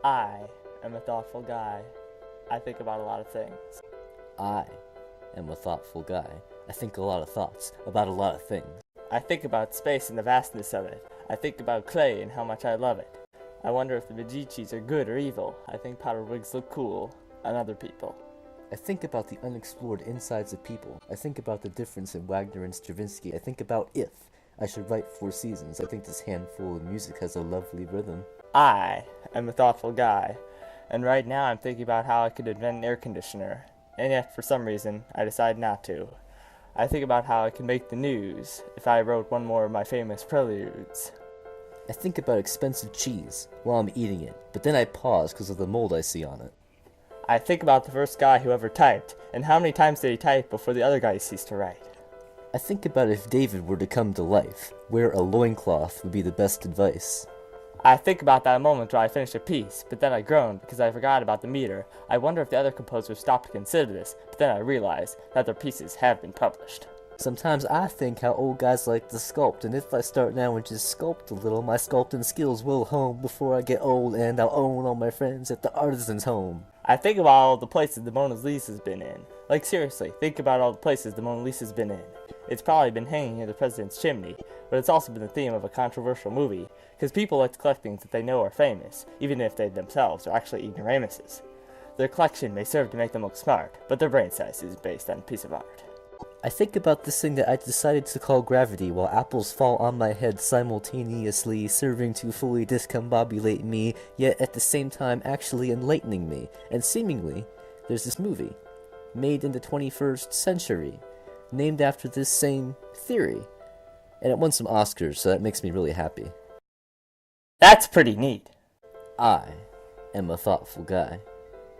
I am a thoughtful guy. I think about a lot of things. I am a thoughtful guy. I think a lot of thoughts about a lot of things. I think about space and the vastness of it. I think about clay and how much I love it. I wonder if the Medicis are good or evil. I think powder wigs look cool on other people. I think about the unexplored insides of people. I think about the difference in Wagner and Stravinsky. I think about if I should write Four Seasons. I think this handful of music has a lovely rhythm. I am a thoughtful guy, and right now I'm thinking about how I could invent an air conditioner, and yet for some reason I decide not to. I think about how I could make the news if I wrote one more of my famous preludes. I think about expensive cheese while I'm eating it, but then I pause because of the mold I see on it. I think about the first guy who ever typed, and how many times did he type before the other guy ceased to write. I think about if David were to come to life, wear a loincloth would be the best advice. I think about that moment where I finished a piece, but then I groaned because I forgot about the meter. I wonder if the other composers stopped to consider this, but then I realized that their pieces have been published. Sometimes I think how old guys like to sculpt, and if I start now and just sculpt a little, my sculpting skills will hone before I get old, and I'll own all my friends at the artisan's home. I think about all the places the Mona Lisa's been in. Like seriously, think about all the places the Mona Lisa's been in. It's probably been hanging near the president's chimney, but it's also been the theme of a controversial movie, because people like to collect things that they know are famous, even if they themselves are actually ignoramuses. Their collection may serve to make them look smart, but their brain size is based on a piece of art. I think about this thing that I decided to call gravity while apples fall on my head simultaneously, serving to fully discombobulate me, yet at the same time actually enlightening me. And seemingly, there's this movie, made in the 21st century, named after this same theory. And it won some Oscars, so that makes me really happy. That's pretty neat. I am a thoughtful guy.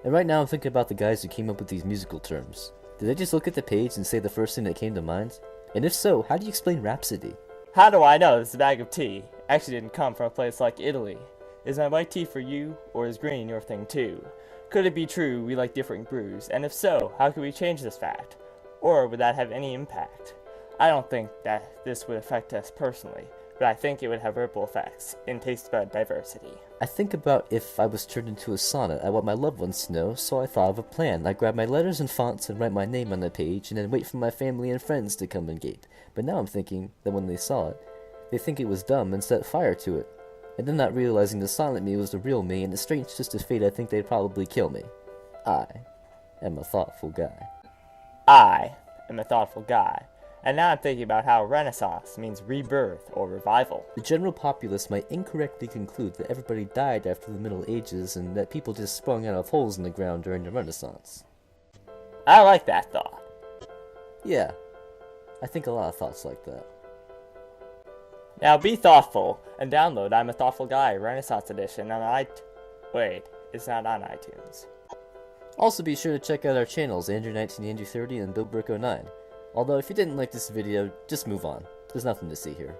And right now I'm thinking about the guys who came up with these musical terms. Did they just look at the page and say the first thing that came to mind? And if so, how do you explain Rhapsody? How do I know this bag of tea actually didn't come from a place like Italy? Is my white tea for you, or is green your thing too? Could it be true we like different brews, and if so, how could we change this fact? Or would that have any impact? I don't think that this would affect us personally, but I think it would have ripple effects in taste bud diversity. I think about if I was turned into a sonnet, I want my loved ones to know, so I thought of a plan. I grab my letters and fonts and write my name on the page, and then wait for my family and friends to come and gape. But now I'm thinking that when they saw it, they think it was dumb and set fire to it. And then not realizing the silent me was the real me, and a strange twist of fate, I think they'd probably kill me. I am a thoughtful guy. I am a thoughtful guy. And now I'm thinking about how Renaissance means rebirth or revival. The general populace might incorrectly conclude that everybody died after the Middle Ages and that people just sprung out of holes in the ground during the Renaissance. I like that thought. Yeah, I think a lot of thoughts like that. Now be thoughtful and download I'm a Thoughtful Guy Renaissance Edition on Wait, it's not on iTunes. Also be sure to check out our channels, Andrew19, Andrew30, and BilboBrick09. Although if you didn't like this video, just move on. There's nothing to see here.